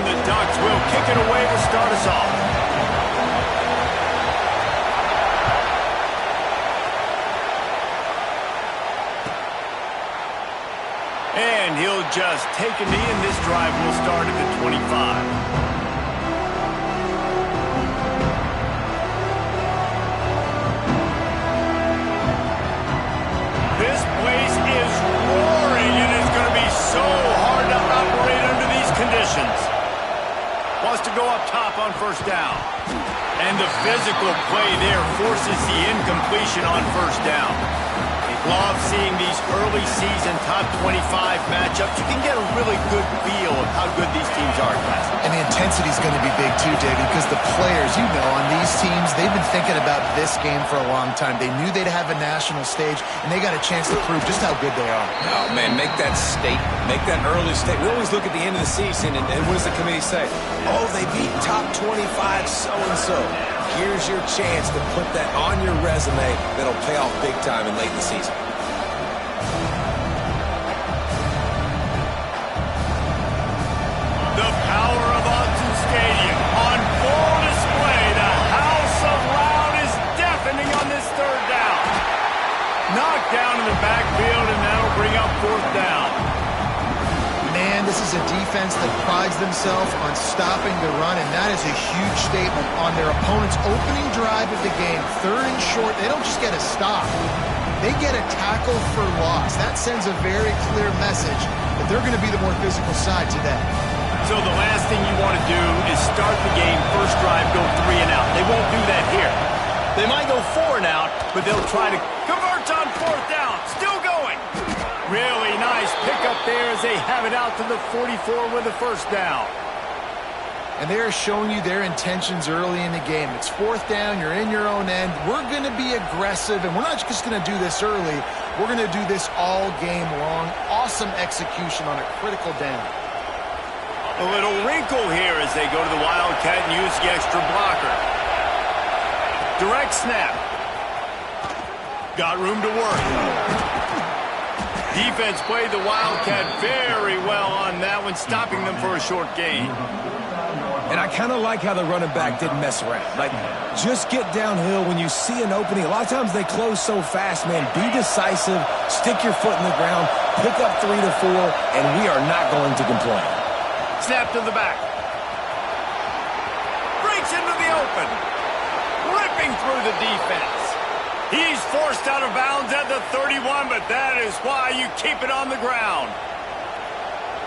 the Ducks will kick it away to start us off. And he'll just take a knee, and this drive will start at the 25. This place is roaring, and it's going to be so hard to operate under these conditions. Wants to go up top on first down. And the physical play there forces the incompletion on first down. Love seeing these early season top 25 matchups. You can get a really good feel of how good these teams are, guys. And the intensity is going to be big too, David, because the players, you know, on these teams, they've been thinking about this game for a long time. They knew they'd have a national stage, and they got a chance to prove just how good they are. Oh, man, make that statement. Make that early statement. We always look at the end of the season, and what does the committee say? Oh, they beat top 25 so-and-so. Here's your chance to put that on your resume that'll pay off big time in late in the season. The power of Autzen Stadium on full display. The house of loud is deafening on this third down. Knocked down in the backfield, and that'll bring up fourth down. Man, this is a defense that prides themselves on stopping the run, and that is a huge statement on their opponent's opening drive of the game. Third and short, they don't just get a stop. They get a tackle for loss. That sends a very clear message that they're going to be the more physical side today. So the last thing you want to do is start the game, first drive, go 3 and out. They won't do that here. They might go 4 and out, but they'll try to convert on fourth down. Still going. Really nice pickup there as they have it out to the 44 with the first down. And they're showing you their intentions early in the game. It's fourth down. You're in your own end. We're going to be aggressive, and we're not just going to do this early. We're going to do this all game long. Awesome execution on a critical down. A little wrinkle here as they go to the Wildcat and use the extra blocker. Direct snap. Got room to work. Defense played the Wildcat very well on that one, stopping them for a short gain. And I kind of like how the running back didn't mess around. Like, just get downhill when you see an opening. A lot of times they close so fast, man. Be decisive, stick your foot in the ground, pick up 3 to 4, and we are not going to complain. Snap to the back. Breaks into the open. Ripping through the defense. He's forced out of bounds at the 31, but that is why you keep it on the ground.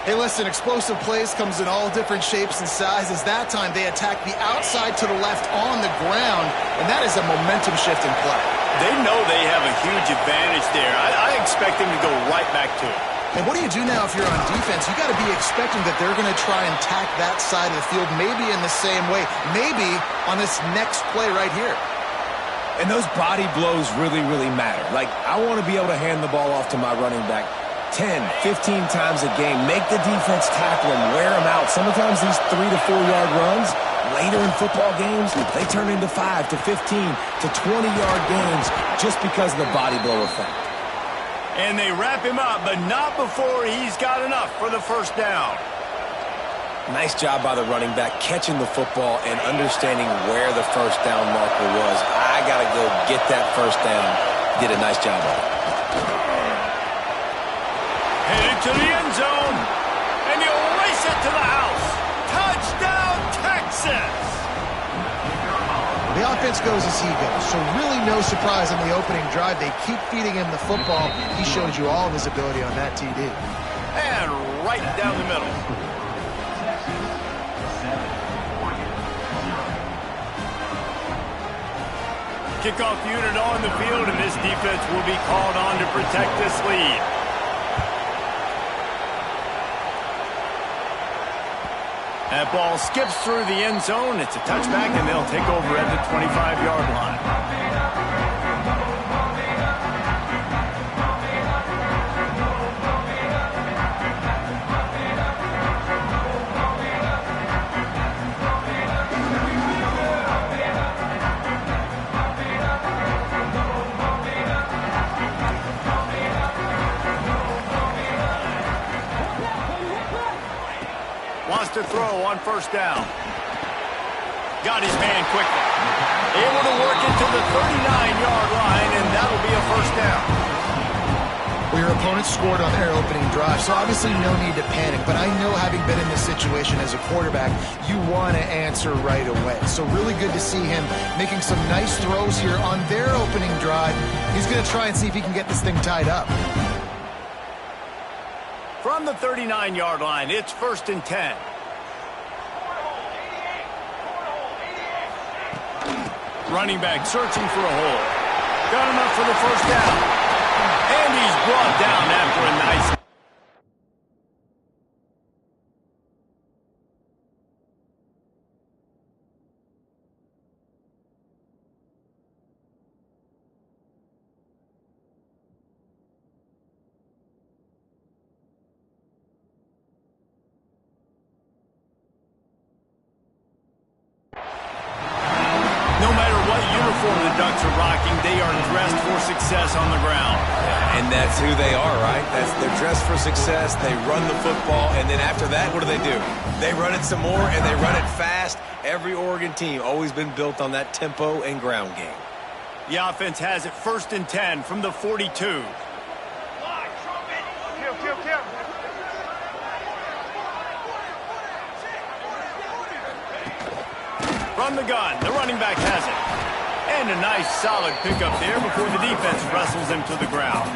Hey, listen, explosive plays comes in all different shapes and sizes. That time they attack the outside to the left on the ground, and that is a momentum-shifting play. They know they have a huge advantage there. I expect them to go right back to it. And what do you do now if you're on defense? You got to be expecting that they're going to try and tack that side of the field, maybe in the same way, maybe on this next play right here. And those body blows really, really matter. Like, I want to be able to hand the ball off to my running back 10, 15 times a game. Make the defense tackle them, wear them out. Sometimes these 3 to 4 yard runs, later in football games, they turn into 5 to 15 to 20 yard games just because of the body blow effect. And they wrap him up, but not before he's got enough for the first down. Nice job by the running back catching the football and understanding where the first down marker was. I got to go get that first down. Did a nice job of it. Headed to the end zone, and he'll race it to the house. Touchdown, Texas! The offense goes as he goes, so really no surprise on the opening drive. They keep feeding him the football. He shows you all of his ability on that TD. And right down the middle. Kickoff unit on the field, and this defense will be called on to protect this lead. That ball skips through the end zone. It's a touchback, and they'll take over at the 25-yard line. Wants to throw on first down. Got his man quickly. Able to work it to the 39-yard line, and that'll be a first down. Well, your opponent scored on their opening drive, so obviously no need to panic. But I know, having been in this situation as a quarterback, you want to answer right away. So really good to see him making some nice throws here on their opening drive. He's going to try and see if he can get this thing tied up. From the 39-yard line, it's 1st and 10. Running back searching for a hole. Got him up for the first down. And he's brought down after a nice... No matter what uniform the Ducks are rocking, they are dressed for success on the ground. And that's who they are, right? They're dressed for success. They run the football, and then after that, what do? They run it some more, and they run it fast. Every Oregon team always been built on that tempo and ground game. The offense has it 1st and 10 from the 42. From the gun, the running back has it. And a nice solid pickup there before the defense wrestles him to the ground.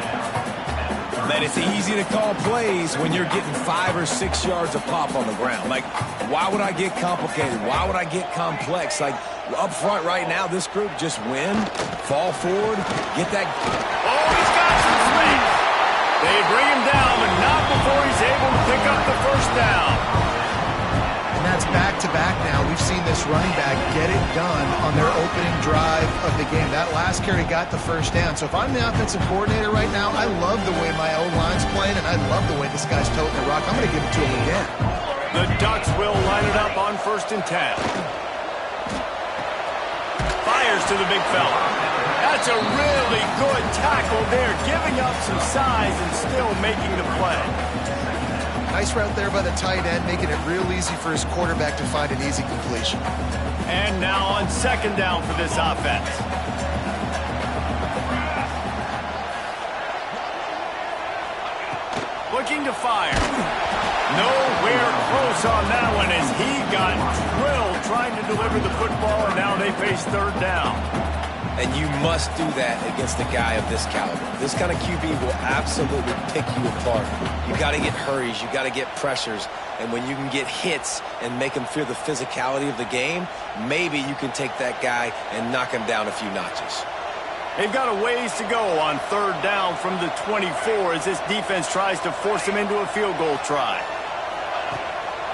Man, it's easy to call plays when you're getting 5 or 6 yards of pop on the ground. Like, why would I get complicated? Why would I get complex? Like, up front right now, this group just win, fall forward, get that... Oh, he's got some space. They bring him down, but not before he's able to pick up the first down. And that's back-to-back now. We've seen this running back get it done on their opening drive of the game. That last carry got the first down. So if I'm the offensive coordinator right now, I love the way my O-line's playing, and I love the way this guy's toting the rock. I'm going to give it to him again. The Ducks will line it up on 1st and 10. Fires to the big fella. That's a really good tackle there, giving up some size and still making the play. Nice route there by the tight end, making it real easy for his quarterback to find an easy completion. And now on 2nd down for this offense. Looking to fire. Nowhere close on that one as he got drilled trying to deliver the football, and now they face 3rd down. And you must do that against a guy of this caliber. This kind of QB will absolutely pick you apart. You got to get hurries. You got to get pressures. And when you can get hits and make him feel the physicality of the game, maybe you can take that guy and knock him down a few notches. They've got a ways to go on 3rd down from the 24 as this defense tries to force him into a field goal try.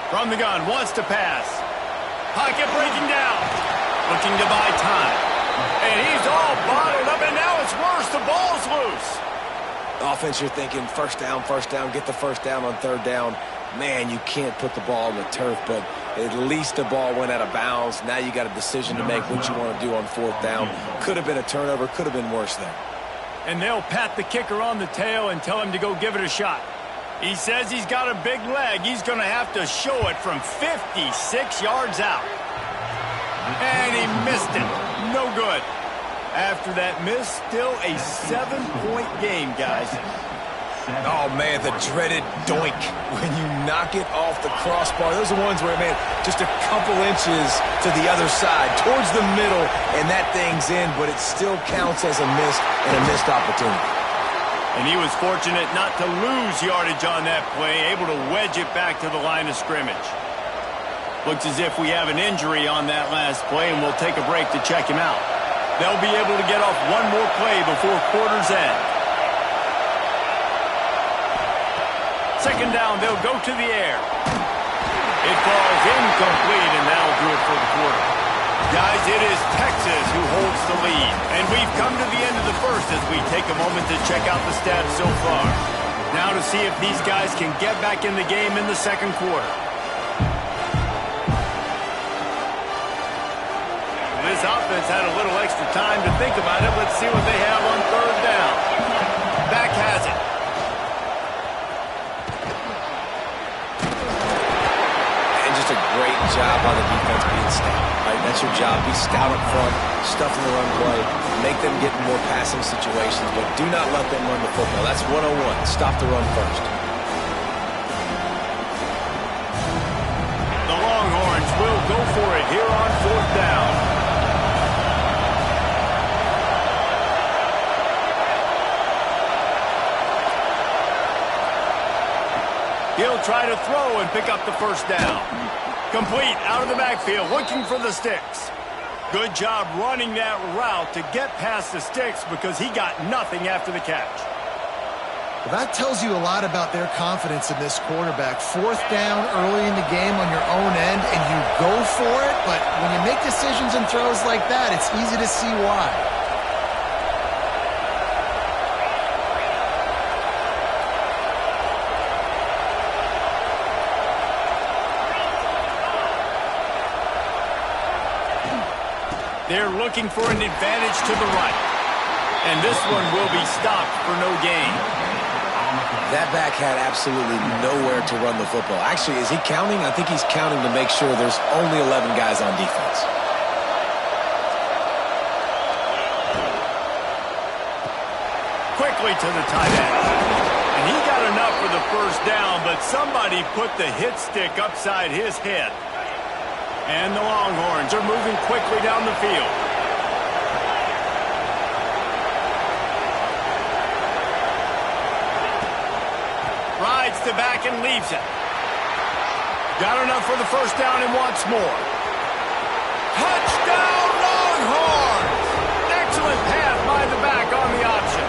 From the gun, wants to pass. Pocket breaking down. Looking to buy time. And he's all bottled up, and now it's worse. The ball's loose. Offense, you're thinking first down, get the first down on 3rd down. Man, you can't put the ball on the turf, but at least the ball went out of bounds. Now you got a decision to make what you want to do on 4th down. Could have been a turnover, could have been worse there. And they'll pat the kicker on the tail and tell him to go give it a shot. He says he's got a big leg. He's going to have to show it from 56 yards out. And he missed it. No good. After that miss, still a 7-point game, guys. Oh, man, the dreaded doink when you knock it off the crossbar. Those are ones where, man, just a couple inches to the other side, towards the middle, and that thing's in, but it still counts as a miss and a missed opportunity. And he was fortunate not to lose yardage on that play, able to wedge it back to the line of scrimmage. Looks as if we have an injury on that last play, and we'll take a break to check him out. They'll be able to get off one more play before quarter's end. 2nd down, they'll go to the air. It falls incomplete, and that'll do it for the quarter. Guys, it is Texas who holds the lead, and we've come to the end of the first as we take a moment to check out the stats so far. Now to see if these guys can get back in the game in the 2nd quarter. This offense had a little extra time to think about it. Let's see what they have on 3rd down. Back has it. a great job by the defense being stout. Right? That's your job. Be stout up front, stuff in the run play, make them get in more passing situations, but do not let them run the football. That's 101. Stop the run first. The Longhorns will go for it here on 4th down. He'll try to throw and pick up the 1st down. Complete out of the backfield, looking for the sticks. Good job running that route to get past the sticks because he got nothing after the catch. Well, that tells you a lot about their confidence in this quarterback. 4th down early in the game on your own end, and you go for it, but when you make decisions and throws like that, it's easy to see why. They're looking for an advantage to the right. And this one will be stopped for no gain. That back had absolutely nowhere to run the football. Actually, is he counting? I think he's counting to make sure there's only 11 guys on defense. Quickly to the tight end. And he got enough for the 1st down, but somebody put the hit stick upside his head. And the Longhorns are moving quickly down the field. Rides to back and leaves it. Got enough for the 1st down and wants more. Touchdown Longhorns! Excellent pass by the back on the option.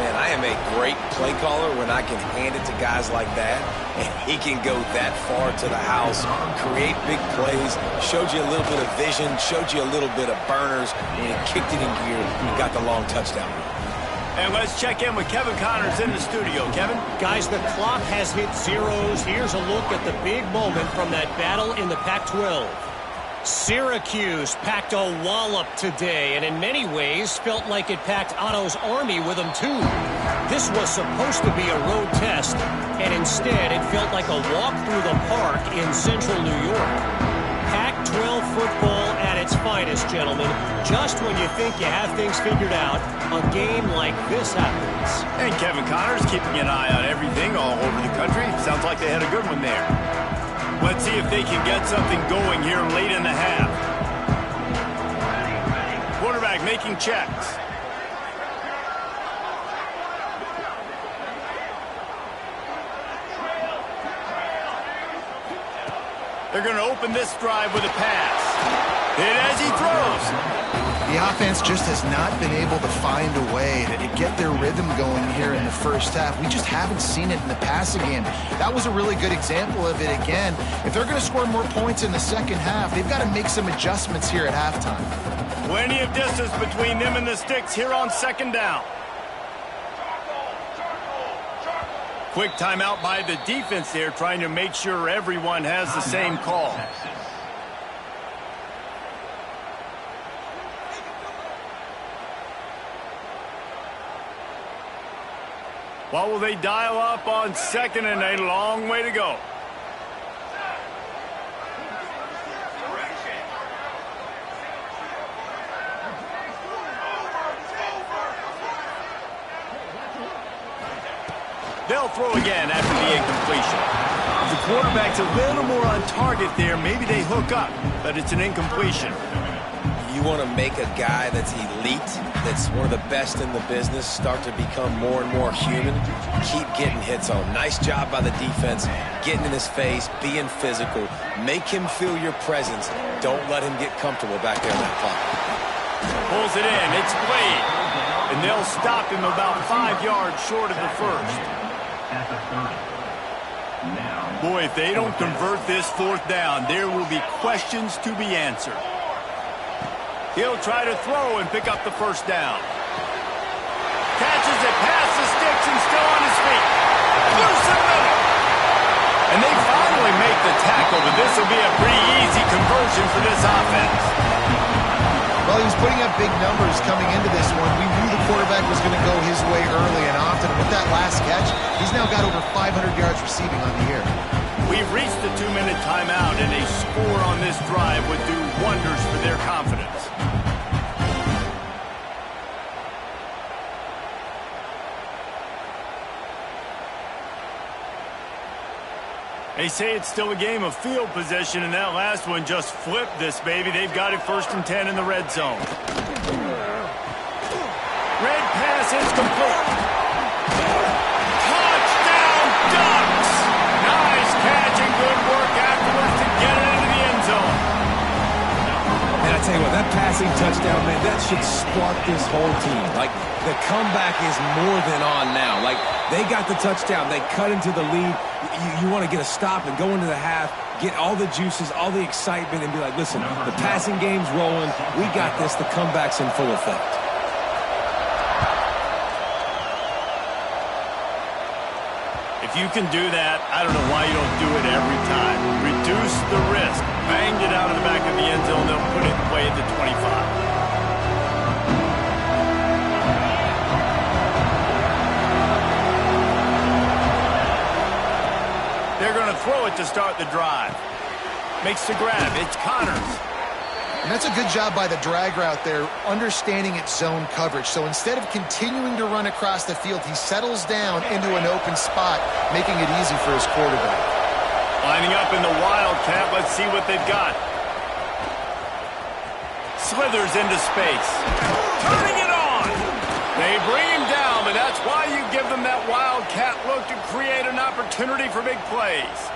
Man, I am a great play caller when I can hand it to guys like that, and he can go that far to the house, create big plays, showed you a little bit of vision, showed you a little bit of burners, and he kicked it in gear and got the long touchdown. And let's check in with Kevin Connors in the studio. Kevin? Guys, the clock has hit zeros. Here's a look at the big moment from that battle in the Pac-12. Syracuse packed a wallop today, and in many ways felt like it packed Otto's Army with them too. This was supposed to be a road test, and instead it felt like a walk through the park in central New York. Pac-12 football at its finest, gentlemen. Just when you think you have things figured out, a game like this happens. And Kevin Connors keeping an eye on everything all over the country. Sounds like they had a good one there. Let's see if they can get something going here late in the half. Quarterback making checks. They're going to open this drive with a pass. Hit as he throws. The offense just has not been able to find a way to get their rhythm going here in the 1st half. We just haven't seen it in the passing game. That was a really good example of it again. If they're going to score more points in the 2nd half, they've got to make some adjustments here at halftime. Plenty of distance between them and the sticks here on 2nd down. Quick timeout by the defense there, trying to make sure everyone has the same call. What will they dial up on 2nd and a long way to go? They'll throw again after the incompletion. The quarterback's a little more on target there. Maybe they hook up, but it's an incompletion. You want to make a guy that's elite, that's one of the best in the business, start to become more and more human, keep getting hits on. Nice job by the defense, getting in his face, being physical. Make him feel your presence. Don't let him get comfortable back there in that pocket. Pulls it in. It's Blade. And they'll stop him about 5 yards short of the 1st. Boy, if they don't convert this 4th down, there will be questions to be answered. He'll try to throw and pick up the 1st down. Catches it past the sticks and still on his feet. Loose in the middle. And they finally make the tackle, but this will be a pretty easy conversion for this offense. Well, he was putting up big numbers coming into this one. We knew the quarterback was going to go his way early and often. With that last catch, he's now got over 500 yards receiving on the year. We've reached the 2-minute timeout, and a score on this drive would do wonders for their confidence. They say it's still a game of field position, and that last one just flipped this baby. They've got it 1st and 10 in the red zone. Red pass is complete. Touchdown, Ducks! Nice catch and good work afterwards to get it into the end zone. And I tell you what, that passing touchdown, man, that should spark this whole team. Like, the comeback is more than on now. Like, they got the touchdown. They cut into the lead. You want to get a stop and go into the half, get all the juices, all the excitement, and be like, listen, the passing game's rolling. We got this. The comeback's in full effect. If you can do that, I don't know why you don't do it every time. Reduce the risk. Banged it out of the back of the end zone. They'll put it away at the 25. They're going to throw it to start the drive. Makes the grab. It's Connors. And that's a good job by the drag route there, understanding its zone coverage. So instead of continuing to run across the field, he settles down into an open spot, making it easy for his quarterback. Lining up in the Wildcat. Let's see what they've got. Slithers into space. Turning it on. They bring him down, but that's why you give them that Wildcat look to create an opportunity for big plays.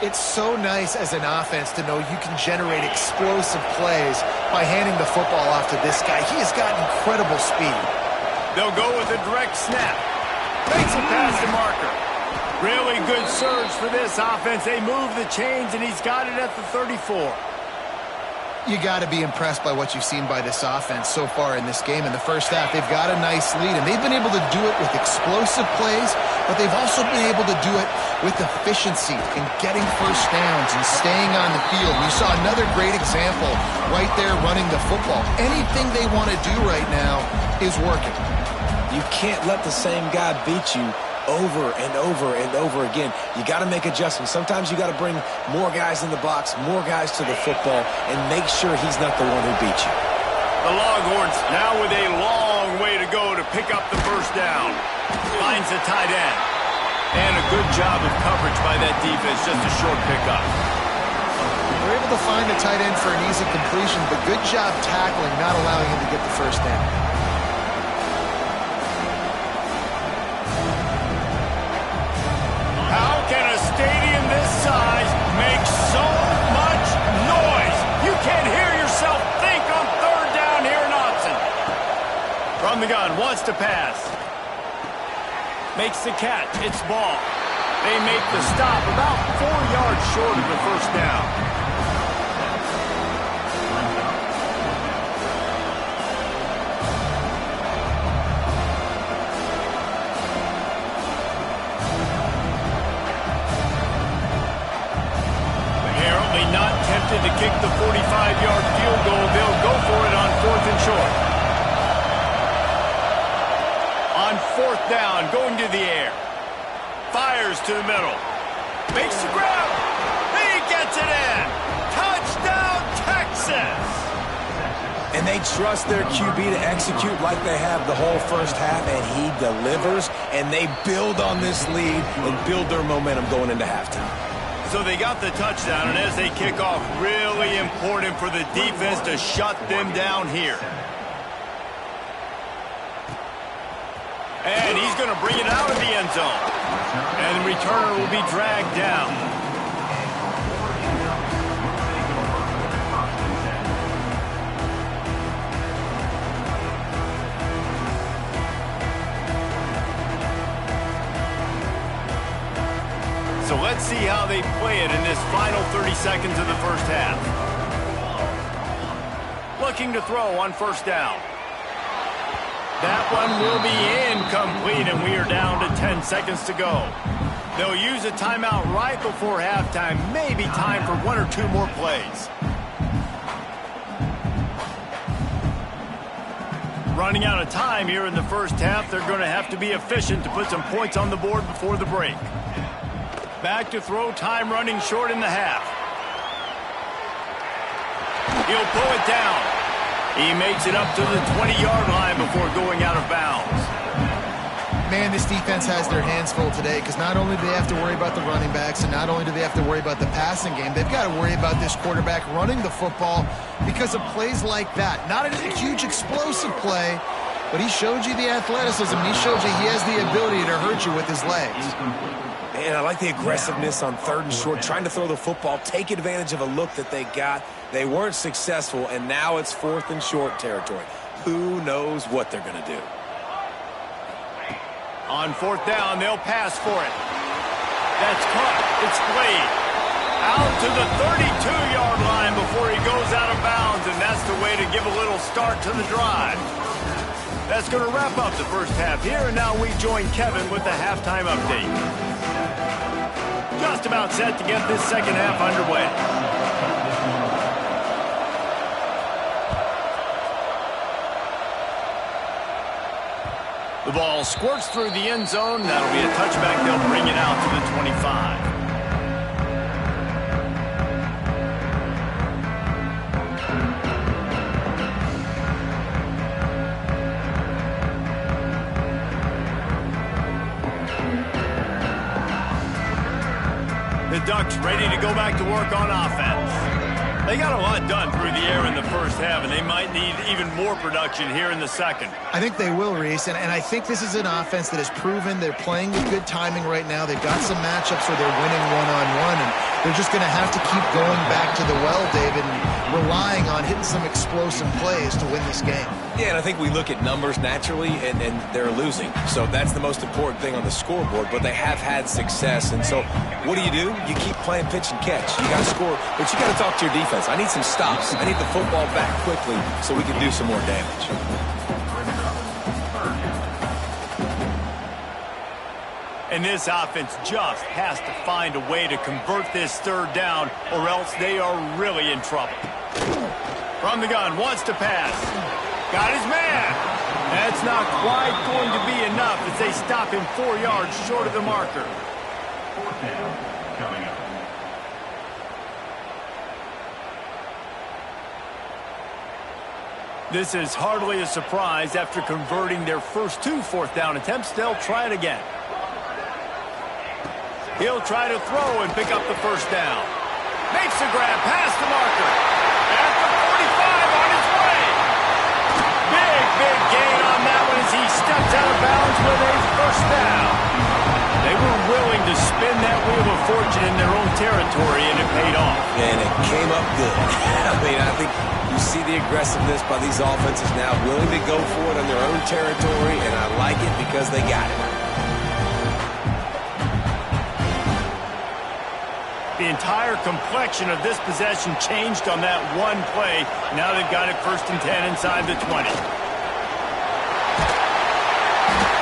It's so nice as an offense to know you can generate explosive plays by handing the football off to this guy. He has got incredible speed. They'll go with a direct snap. Makes it past the marker. Really good surge for this offense. They move the chains, and he's got it at the 34. You got to be impressed by what you've seen by this offense so far in this game. In the first half, they've got a nice lead, and they've been able to do it with explosive plays, but they've also been able to do it with efficiency in getting first downs and staying on the field. You saw another great example right there running the football. Anything they want to do right now is working. You can't let the same guy beat you over and over and over again. You got to make adjustments. Sometimes you got to bring more guys in the box, more guys to the football, and make sure he's not the one who beat you. The Longhorns now with a long way to go to pick up the first down. Finds the tight end. And a good job of coverage by that defense, just a short pickup. They're able to find the tight end for an easy completion, but good job tackling, not allowing him to get the first down. How can a stadium this size make so much noise? You can't hear yourself think on third down here in Austin. From the gun, wants to pass. Makes the catch. It's ball. They make the stop about 4 yards short of the first down. To kick the 45-yard field goal. They'll go for it on 4th and short. On 4th down, going to the air. Fires to the middle. Makes the grab. He gets it in. Touchdown, Texas. And they trust their QB to execute like they have the whole first half, and he delivers, and they build on this lead and build their momentum going into halftime. So they got the touchdown, and as they kick off, really important for the defense to shut them down here. And he's going to bring it out of the end zone. And the returner will be dragged down. So let's see how they play it in this final 30 seconds of the first half. Looking to throw on 1st down. That one will be incomplete, and we are down to 10 seconds to go. They'll use a timeout right before halftime. Maybe time for 1 or 2 more plays. Running out of time here in the first half. They're going to have to be efficient to put some points on the board before the break. Back to throw, time running short in the half. He'll pull it down. He makes it up to the 20-yard line before going out of bounds. Man, this defense has their hands full today because not only do they have to worry about the running backs and not only do they have to worry about the passing game, they've got to worry about this quarterback running the football because of plays like that. Not a huge explosive play, but he showed you the athleticism. He showed you he has the ability to hurt you with his legs. Man, I like the aggressiveness on 3rd and short, trying to throw the football, take advantage of a look that they got. They weren't successful, and now it's 4th and short territory. Who knows what they're going to do? On 4th down, they'll pass for it. That's caught. It's Blade. Out to the 32-yard line before he goes out of bounds, and that's the way to give a little start to the drive. That's going to wrap up the first half here, and now we join Kevin with the halftime update. Just about set to get this second half underway. The ball squirts through the end zone. That'll be a touchback. They'll bring it out to the 25. The Ducks ready to go back to work on offense. They got a lot done through the air in the first half, and they might need even more production here in the second. I think they will, Reese, and I think this is an offense that has proven they're playing with good timing right now. They've got some matchups where they're winning one-on-one, and they're just going to have to keep going back to the well, David, and relying on hitting some explosive plays to win this game. Yeah, and I think we look at numbers naturally, and they're losing. So that's the most important thing on the scoreboard, but they have had success. And so what do? You keep playing pitch and catch. You got to score, but you got to talk to your defense. I need some stops. I need the football back quickly so we can do some more damage. And this offense just has to find a way to convert this 3rd down, or else they are really in trouble. From the gun, wants to pass. Got his man. That's not quite going to be enough as they stop him 4 yards short of the marker. This is hardly a surprise. After converting their first 2 4th down attempts, they'll try it again. He'll try to throw and pick up the 1st down. Makes the grab past the marker. At the 45 on his way. Big gain on that one as he steps out of bounds with a 1st down. They were willing to spin that wheel of fortune in their own territory, and it paid off. And it came up good. I think you see the aggressiveness by these offenses now, willing to go for it on their own territory, and I like it because they got it. The entire complexion of this possession changed on that one play. Now they've got it 1st and 10 inside the 20.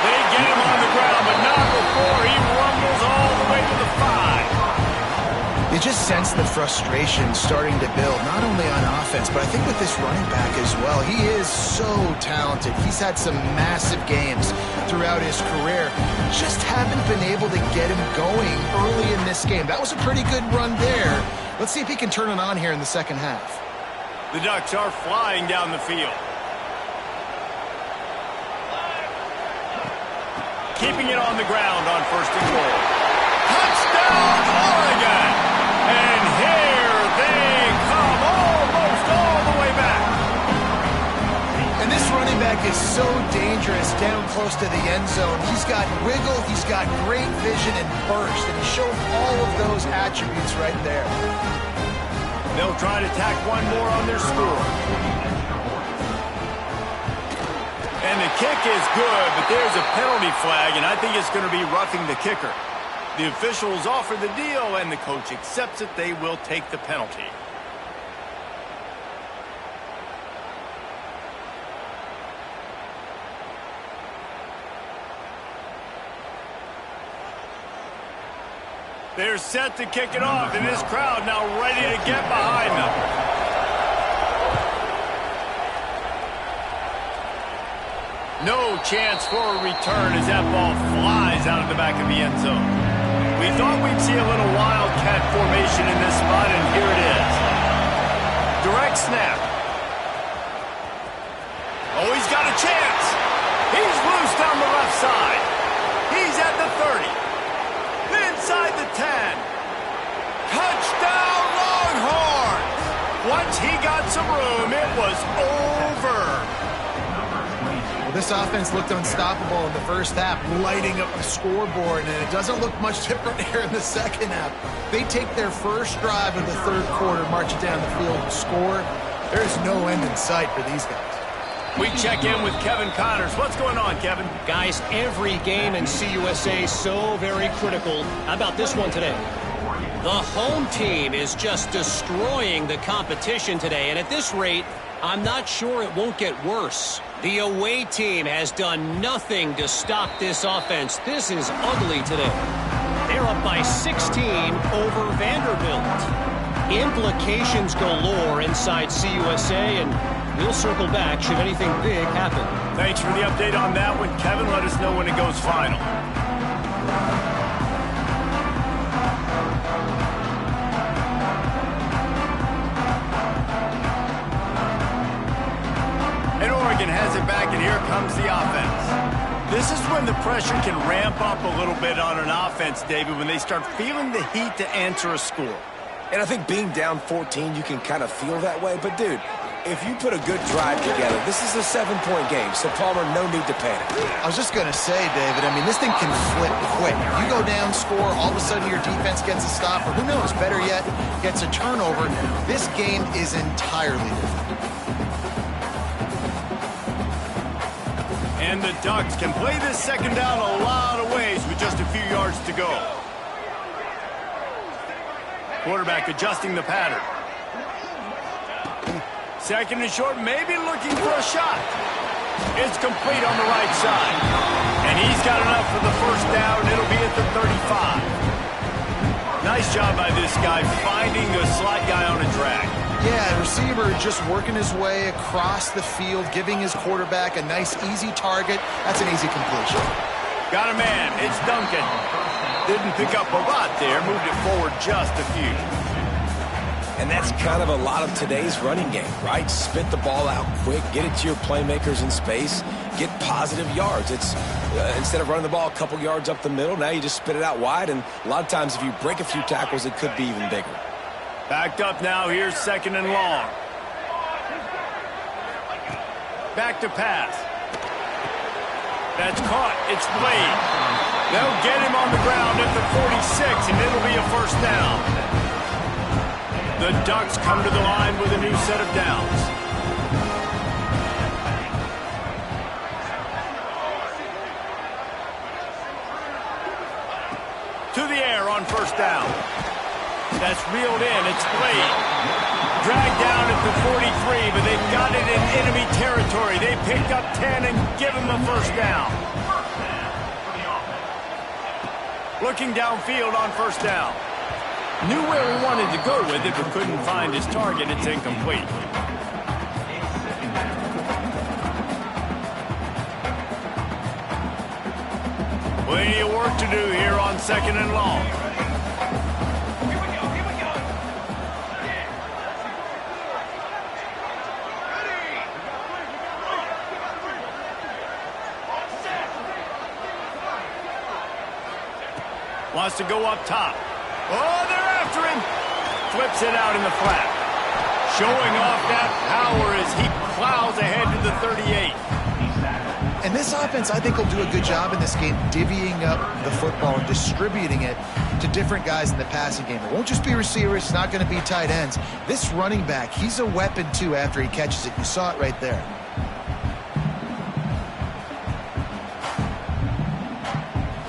They get him on the ground, but not before he rumbles all the way to the 5. You just sense the frustration starting to build, not only on offense, but I think with this running back as well. He is so talented. He's had some massive games throughout his career. Just haven't been able to get him going early in this game. That was a pretty good run there. Let's see if he can turn it on here in the second half. The Ducks are flying down the field. Keeping it on the ground on 1st and goal. Touchdown, Oregon! And here they come, almost all the way back. And this running back is so dangerous down close to the end zone. He's got wiggle, he's got great vision and burst, and he showed all of those attributes right there. They'll try to tack one more on their score. And the kick is good, but there's a penalty flag, and I think it's going to be roughing the kicker. The officials offer the deal, and the coach accepts it. They will take the penalty. They're set to kick it off, and this crowd now ready to get behind them. No chance for a return as that ball flies out of the back of the end zone. We thought we'd see a little wildcat formation in this spot, and here it is. Direct snap. Oh, he's got a chance. He's loose down the left side. He's at the 30. Inside the 10. Touchdown, Longhorns! Once he got some room, it was over. Well, this offense looked unstoppable in the first half, lighting up the scoreboard, and it doesn't look much different here in the second half. They take their first drive of the third quarter, march it down the field, and score. There's no end in sight for these guys. We check in with Kevin Connors. What's going on, Kevin? Guys, every game in CUSA so very critical. How about this one today? The home team is just destroying the competition today, and at this rate, I'm not sure it won't get worse. The away team has done nothing to stop this offense. This is ugly today. They're up by 16 over Vanderbilt. Implications galore inside CUSA, and we'll circle back should anything big happen. Thanks for the update on that one, Kevin. Let us know when it goes final. And Oregon has it back, and here comes the offense. This is when the pressure can ramp up a little bit on an offense, David, when they start feeling the heat to answer a score. And I think being down 14, you can kind of feel that way. But, dude, if you put a good drive together, this is a 7-point game, so Palmer, no need to panic. I was just going to say, David, I mean, this thing can flip quick. You go down, score, all of a sudden your defense gets a stop, or who knows, better yet, gets a turnover. This game is entirely different. And the Ducks can play this second down a lot of ways with just a few yards to go. Quarterback adjusting the pattern. Second and short, maybe looking for a shot. It's complete on the right side. And he's got enough for the first down. It'll be at the 35. Nice job by this guy finding the slot guy on a drag. Yeah, receiver just working his way across the field, giving his quarterback a nice, easy target. That's an easy completion. Got a man. It's Duncan. Didn't pick up a lot there. Moved it forward just a few. And that's kind of a lot of today's running game, right? Spit the ball out quick, get it to your playmakers in space, get positive yards. It's instead of running the ball a couple yards up the middle, now you just spit it out wide, and a lot of times if you break a few tackles, it could be even bigger. Backed up now. Here's second and long. Back to pass. That's caught. It's Blade. They'll get him on the ground at the 46, and it'll be a first down. The Ducks come to the line with a new set of downs. To the air on first down. That's reeled in. It's Blade. Dragged down at the 43, but they've got it in enemy territory. They picked up 10 and give him the first down. Looking downfield on first down. Knew where he wanted to go with it, but couldn't find his target. It's incomplete. Plenty of work to do here on second and long. Wants to go up top. Oh, they're after him. Flips it out in the flat. Showing off that power as he plows ahead to the 38. And this offense, I think, will do a good job in this game divvying up the football and distributing it to different guys in the passing game. It won't just be receivers. It's not going to be tight ends. This running back, he's a weapon, too, after he catches it. You saw it right there.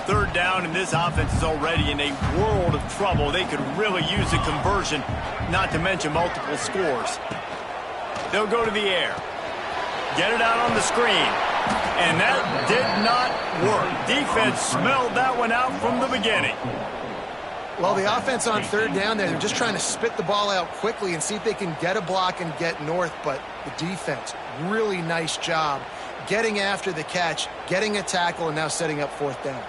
Third down, and this offense is already in a world of trouble. They could really use a conversion, not to mention multiple scores. They'll go to the air. Get it out on the screen. And that did not work. Defense smelled that one out from the beginning. Well, the offense on third down there, they're just trying to spit the ball out quickly and see if they can get a block and get north. But the defense, really nice job getting after the catch, getting a tackle, and now setting up fourth down.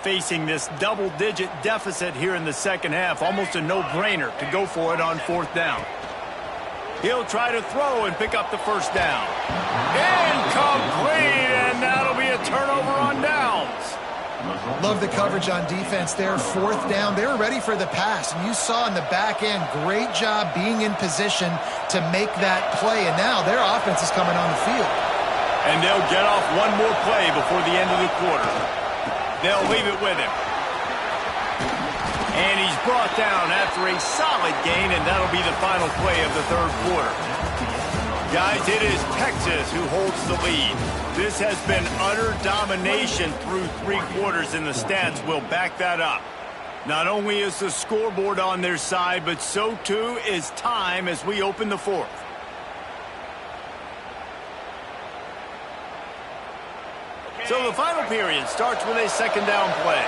Facing this double-digit deficit here in the second half, almost a no-brainer to go for it on fourth down. He'll try to throw and pick up the first down. Incomplete, and that'll be a turnover on downs. Love the coverage on defense there. Fourth down, they were ready for the pass, and you saw in the back end, great job being in position to make that play, and now their offense is coming on the field. And they'll get off one more play before the end of the quarter. They'll leave it with him. And he's brought down after a solid gain, and that'll be the final play of the third quarter. Guys, it is Texas who holds the lead. This has been utter domination through three quarters, and the stats will back that up. Not only is the scoreboard on their side, but so too is time as we open the fourth. So the final period starts with a second down play.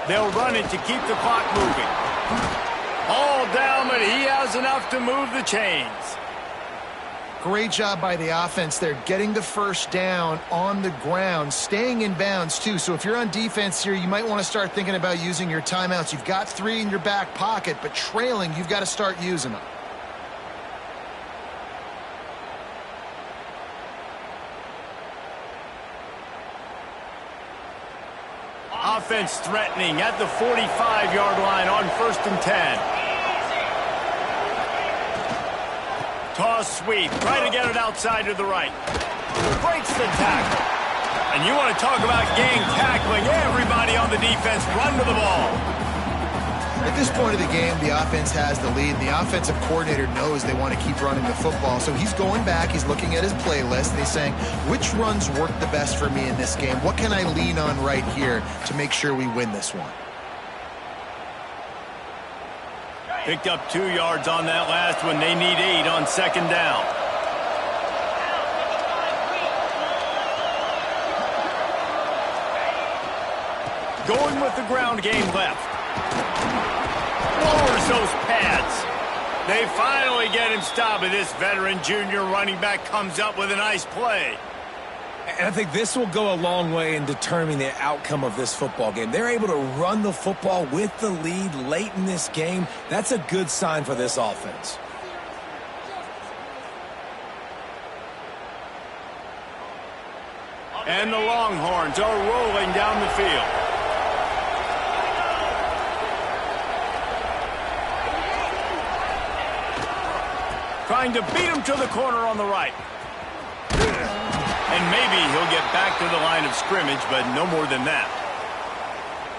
They'll run it to keep the clock moving. All down, but he has enough to move the chains. Great job by the offense there, getting the first down on the ground, staying in bounds too. So if you're on defense here, you might want to start thinking about using your timeouts. You've got 3 in your back pocket, but trailing, you've got to start using them. Offense threatening at the 45-yard line on 1st and 10. Toss sweep, trying to get it outside to the right. Breaks the tackle. And you want to talk about gang tackling. Everybody on the defense run to the ball. At this point of the game, the offense has the lead. The offensive coordinator knows they want to keep running the football. So he's going back, he's looking at his playlist, and he's saying, which runs work the best for me in this game? What can I lean on right here to make sure we win this one? Picked up 2 yards on that last one. They need 8 on second down. Going with the ground game left. Lowers those pads. They finally get him stopped, and this veteran junior running back comes up with a nice play. And I think this will go a long way in determining the outcome of this football game. They're able to run the football with the lead late in this game. That's a good sign for this offense. And the Longhorns are rolling down the field. Trying to beat him to the corner on the right. And maybe he'll get back to the line of scrimmage, but no more than that.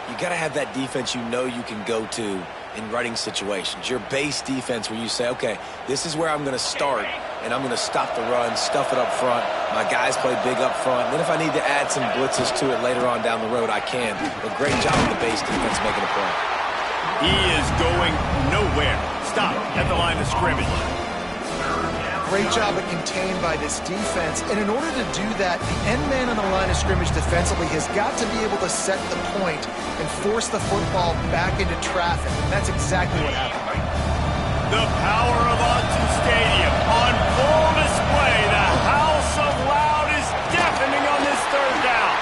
You got to have that defense you know you can go to in running situations. Your base defense where you say, okay, this is where I'm going to start, and I'm going to stop the run, stuff it up front. My guys play big up front. Then if I need to add some blitzes to it later on down the road, I can. But great job with the base defense making a play. He is going nowhere. Stop at the line of scrimmage. Great job of contained by this defense. And in order to do that, the end man on the line of scrimmage defensively has got to be able to set the point and force the football back into traffic. And that's exactly what happened. The power of Autzen Stadium on full display. The house of loud is deafening on this third down.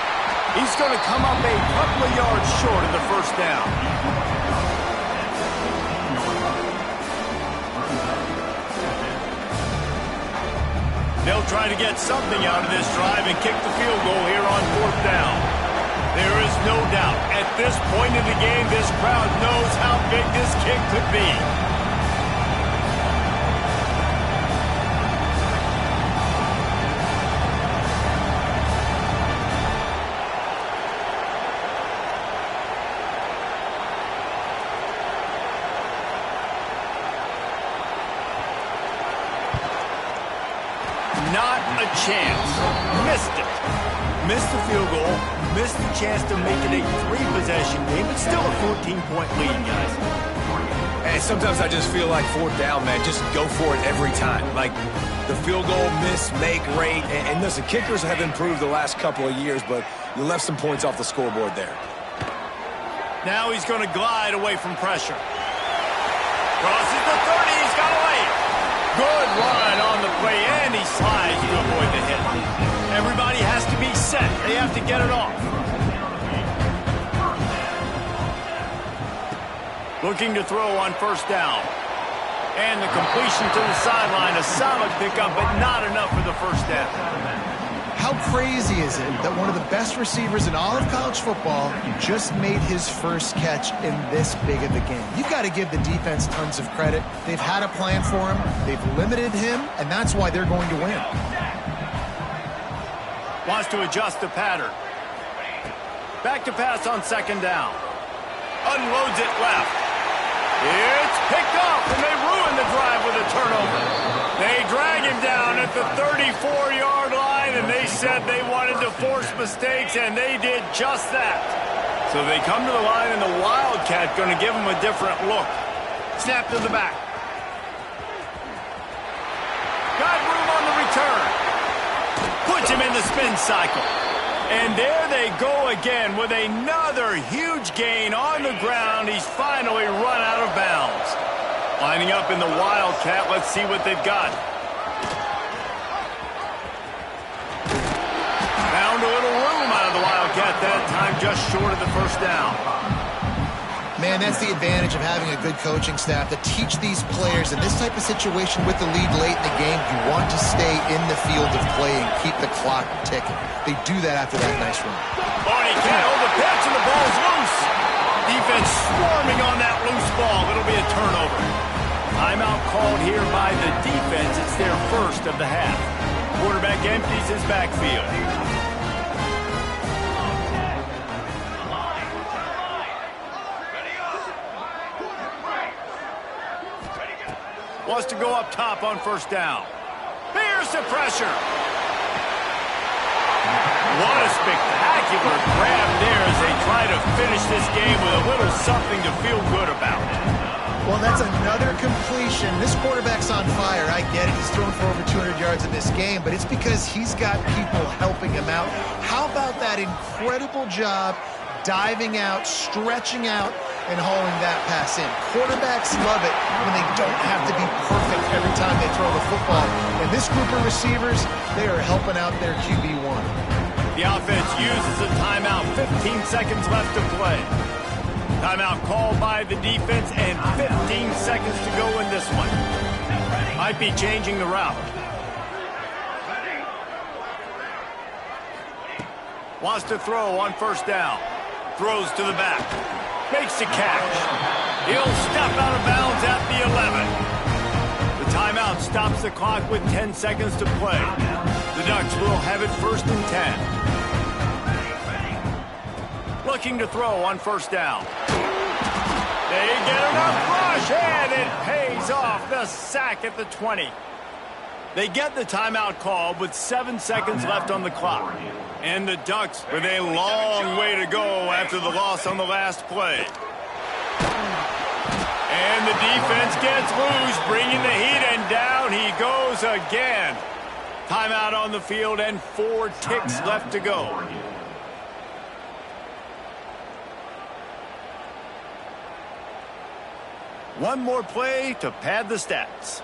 He's going to come up a couple of yards short of the first down. They'll try to get something out of this drive and kick the field goal here on fourth down. There is no doubt, at this point in the game, this crowd knows how big this kick could be. Not a chance. Missed it. Missed the field goal. Missed the chance to make it a 3-possession game. It's still a 14-point lead, guys. And sometimes I just feel like fourth down, man, just go for it every time. Like the field goal, miss, make, rate. And listen, kickers have improved the last couple of years, but you left some points off the scoreboard there. Now he's going to glide away from pressure. Crosses the 30. He's got a lane. Good run on the play, and he slides to avoid the hit. Everybody has to be have to get it off. Looking to throw on first down. And the completion to the sideline. A solid pickup, but not enough for the first down. How crazy is it that one of the best receivers in all of college football just made his first catch in this big of a game? You've got to give the defense tons of credit. They've had a plan for him. They've limited him, and that's why they're going to win. Wants to adjust the pattern. Back to pass on second down. Unloads it left. It's picked off, and they ruin the drive with a turnover. They drag him down at the 34-yard line, and they said they wanted to force mistakes, and they did just that. So they come to the line, and the Wildcat going to give them a different look. Snap to the back. Got room on the return. Puts him in the spin cycle. And there they go again with another huge gain on the ground. He's finally run out of bounds. Lining up in the Wildcat. Let's see what they've got. Found a little room out of the Wildcat that time, just short of the first down. Man, that's the advantage of having a good coaching staff to teach these players in this type of situation with the lead late in the game. You want to stay in the field of play and keep the clock ticking. They do that after that nice run. Oh, and he can't hold the pitch, and the ball's loose. Defense swarming on that loose ball. It'll be a turnover. Timeout called here by the defense. It's their first of the half. Quarterback empties his backfield. Wants to go up top on first down. Bears the pressure. What a spectacular grab there as they try to finish this game with a little something to feel good about. Well, that's another completion. This quarterback's on fire. I get it. He's thrown for over 200 yards in this game, but it's because he's got people helping him out. How about that incredible job diving out, stretching out, and hauling that pass in? Quarterbacks love it when they don't have to be perfect every time they throw the football. And this group of receivers, they are helping out their QB1. The offense uses a timeout. 15 seconds left to play. Timeout called by the defense and 15 seconds to go in this one. Might be changing the route. Wants to throw on first down. Throws to the back. Makes the catch. He'll step out of bounds at the 11. The timeout stops the clock with 10 seconds to play. The Ducks will have it first and 10. Looking to throw on first down. They get enough rush, and it pays off. The sack at the 20. They get the timeout called with 7 seconds left on the clock. And the Ducks with a long way to go after the loss on the last play. And the defense gets loose, bringing the heat, and down he goes again. Timeout on the field and 4 ticks left to go. One more play to pad the stats.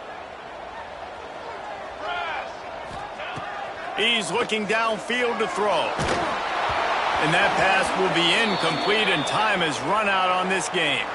He's looking downfield to throw. And that pass will be incomplete, and time has run out on this game.